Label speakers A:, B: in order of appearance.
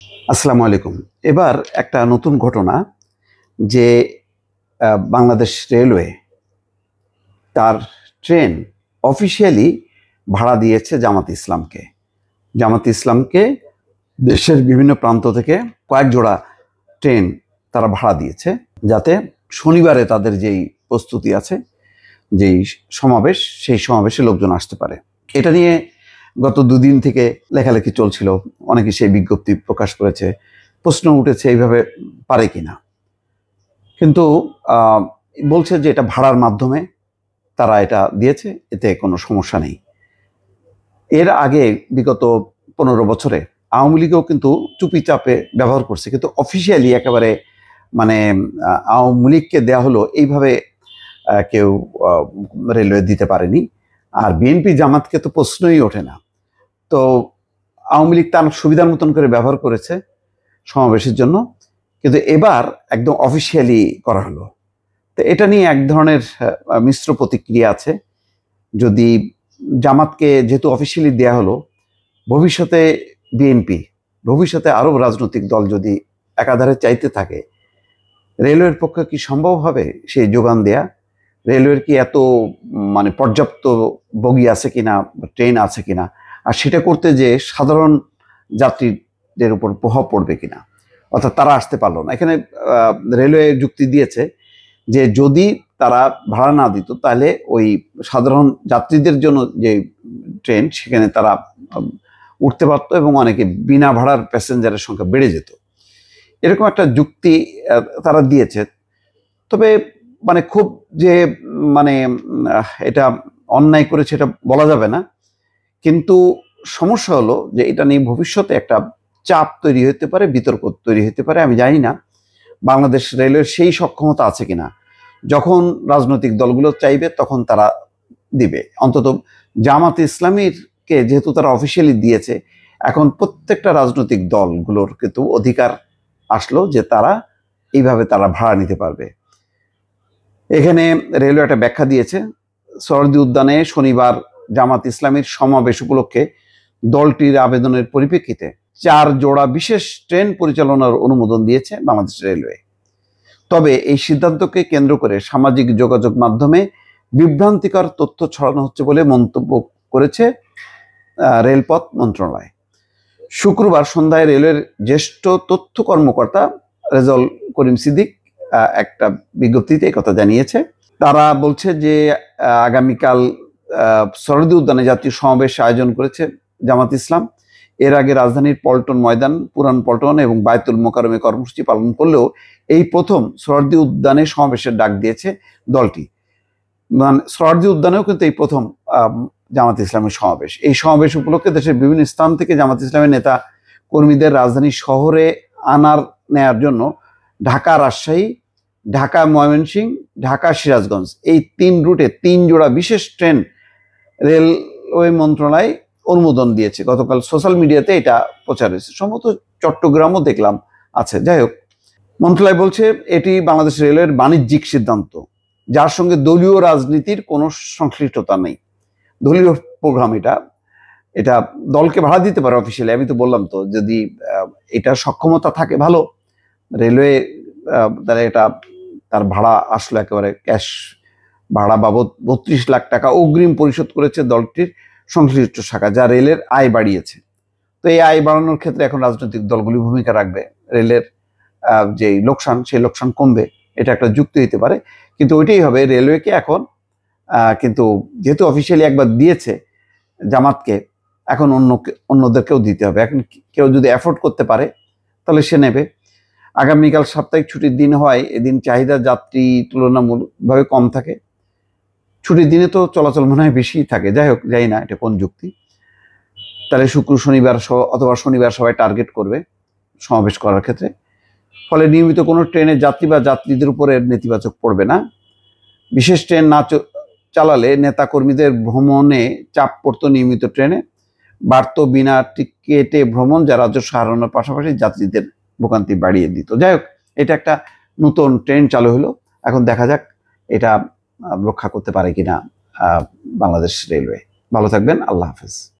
A: আসসালামু আলাইকুম। এবার একটা নতুন ঘটনা যে বাংলাদেশ রেলওয়ে তার ট্রেন অফিসিয়ালি ভাড়া দিয়েছে জামাত ইসলামকে। জামাত ইসলামকে দেশের বিভিন্ন প্রান্ত থেকে কয়েক জোড়া ট্রেন তারা ভাড়া দিয়েছে, যাতে শনিবারে তাদের যেই প্রস্তুতি আছে, যেই সমাবেশ, সেই সমাবেশে লোকজন আসতে পারে। এটা নিয়ে গত দুদিন থেকে লেখালেখি চলছিল, অনেকে সেই বিজ্ঞপ্তি প্রকাশ করেছে, প্রশ্ন উঠেছে এইভাবে পারে কিনা। কিন্তু বলছে যে এটা ভাড়ার মাধ্যমে তারা এটা দিয়েছে, এতে কোনো সমস্যা নেই। এর আগে বিগত 15 বছরে আওয়ামী লীগও কিন্তু চুপি চাপে ব্যবহার করছে, কিন্তু অফিসিয়ালি একেবারে মানে আওয়ামী লীগকে দেওয়া হলো এইভাবে কেউ রেলওয়ে দিতে পারেনি। আর বিএনপি জামাতকে তো প্রশ্নই ওঠে না। তো আওয়ামী লীগ তার সুবিধার মতন করে ব্যবহার করেছে সমাবেশের জন্য, কিন্তু এবার একদম অফিসিয়ালি করা হলো। তো এটা নিয়ে এক ধরনের মিশ্র প্রতিক্রিয়া আছে। যদি জামাতকে যেহেতু অফিসিয়ালি দেয়া হলো, ভবিষ্যতে বিএনপি, ভবিষ্যতে আরও রাজনৈতিক দল যদি একাধারে চাইতে থাকে, রেলওয়ের পক্ষে কি সম্ভব হবে সেই যোগান দেয়া? রেলওয়ের কি এত মানে পর্যাপ্ত বগি আছে কিনা, ট্রেন আছে কিনা, আর সেটা করতে যে সাধারণ যাত্রীদের উপর প্রভাব পড়বে কিনা, অর্থাৎ তারা আসতে পারলো না। এখানে রেলওয়ে যুক্তি দিয়েছে যে যদি তারা ভাড়া না দিত তাহলে ওই সাধারণ যাত্রীদের জন্য যে ট্রেন, সেখানে তারা উঠতে পারতো এবং অনেকে বিনা ভাড়ার প্যাসেঞ্জারের সংখ্যা বেড়ে যেত। এরকম একটা যুক্তি তারা দিয়েছে। তবে মানে খুব যে মানে এটা অন্যায় করেছে এটা বলা যাবে না, কিন্তু সমস্যা হলো যে এটা নিয়ে ভবিষ্যতে একটা চাপ তৈরি হতে পারে, বিতর্ক তৈরি হতে পারে। আমি জানি না বাংলাদেশ রেলওয়ের সেই সক্ষমতা আছে কিনা, যখন রাজনৈতিক দলগুলো চাইবে তখন তারা দিবে। অন্তত জামাত ইসলামীকে যেহেতু তারা অফিসিয়ালি দিয়েছে, এখন প্রত্যেকটা রাজনৈতিক দলগুলোর কিন্তু অধিকার আসলো যে তারা এইভাবে তারা ভাড়া নিতে পারবে। এখানে রেলওয়ে একটা ব্যাখ্যা দিয়েছে। সোহরাওয়ার্দী উদ্যানে শনিবার জামাত ইসলামীর সমাবেশ উপলক্ষে দলটির আবেদনের পরিপ্রেক্ষিতে 4 জোড়া বিশেষ ট্রেন পরিচালনার অনুমোদন দিয়েছে বাংলাদেশ রেলওয়ে। তবে এই সিদ্ধান্তকে কেন্দ্র করে সামাজিক যোগাযোগ মাধ্যমে বিভ্রান্তিকর তথ্য ছড়ানো হচ্ছে বলে মন্তব্য করেছে রেলপথ মন্ত্রণালয়। শুক্রবার সন্ধ্যায় রেলের জ্যেষ্ঠ তথ্য কর্মকর্তা রেজাউল করিম সিদ্দিক একটা বিজ্ঞপ্তিতে কথা জানিয়েছে। তারা বলছে যে আগামীকাল সোহরাওয়ার্দী উদ্যানে জাতীয় সমাবেশ আয়োজন করেছে জামাত ইসলাম। এর আগে রাজধানীর পল্টন ময়দান, পুরান পল্টন এবং বায়তুল মোকাররমে কর্মসূচি পালন করলেও এই প্রথম সোহরাওয়ার্দী উদ্যানে সমাবেশের ডাক দিয়েছে দলটি। মানে সোহরাওয়ার্দী উদ্যানেও কিন্তু এই প্রথম জামাত ইসলামের সমাবেশ। এই সমাবেশ উপলক্ষে দেশের বিভিন্ন স্থান থেকে জামাত ইসলামের নেতা কর্মীদের রাজধানী শহরে নেয়ার জন্য ঢাকা রাজশাহী, ঢাকা ময়মনসিংহ, ঢাকা সিরাজগঞ্জ এই 3 রুটে 3 জোড়া বিশেষ ট্রেন রেলওয়ে মন্ত্রণালয় অনুমোদন দিয়েছে। গতকাল সোশ্যাল মিডিয়াতে এটা প্রচার হয়েছে, সম্ভবত চট্টগ্রামও দেখলাম আছে। যাই হোক, মন্ত্রণালয় বলছে এটি বাংলাদেশ রেলওয়ের বাণিজ্যিক সিদ্ধান্ত, যার সঙ্গে দলীয় রাজনীতির কোনো সংশ্লিষ্টতা নেই। দলীয় প্রোগ্রাম এটা দলকে ভাড়া দিতে পারে অফিসিয়ালি। আমি তো বললাম তো, যদি এটা সক্ষমতা থাকে ভালো, রেলওয়ে তাহলে এটা তার ভাড়া আসলো একেবারে ক্যাশ ভাড়া বাবদ 32 লাখ টাকা অগ্রিম পরিশোধ করেছে দলটির সংশ্লিষ্ট শাখা, যা রেলের আয় বাড়িয়েছে। তো এই আয় বাড়ানোর ক্ষেত্রে এখন রাজনৈতিক দলগুলি ভূমিকা রাখবে, রেলের যে লোকসান, সেই লোকসান কমবে, এটা একটা যুক্তি হতে পারে। কিন্তু ওইটাই হবে রেলওয়েকে এখন, কিন্তু যেহেতু অফিসিয়ালি একবার দিয়েছে জামাতকে, এখন অন্যদেরকেও দিতে হবে। এখন কেউ যদি অ্যাফোর্ড করতে পারে তাহলে সে নেবে। আগামীকাল সাপ্তাহিক ছুটির দিন হয়, এদিন চাহিদা যাত্রী তুলনামূলকভাবে কম থাকে। ছুটির দিনে তো চলাচল মনে হয় বেশি থাকে। যাই হোক, যাই না এটা কোন যুক্তি। তাহলে শুক্র শনিবার অথবা শনিবার সবাই টার্গেট করবে সমাবেশ করার ক্ষেত্রে। ফলে নিয়মিত কোনো ট্রেনের যাত্রী বা যাত্রীদের উপরে নেতিবাচক পড়বে না। বিশেষ ট্রেন না চালালে নেতাকর্মীদের ভ্রমণে চাপ পড়তো নিয়মিত ট্রেনে, বাড়তো বিনা টিকেটে ভ্রমণ, যা রাজস্ব হারানোর পাশাপাশি যাত্রীদের ভোগান্তি বাড়িয়ে দিত। যাই হোক, এটা একটা নতুন ট্রেন চালু হলো। এখন দেখা যাক এটা রক্ষা করতে পারে কিনা বাংলাদেশ রেলওয়ে। ভালো থাকবেন, আল্লাহ হাফেজ।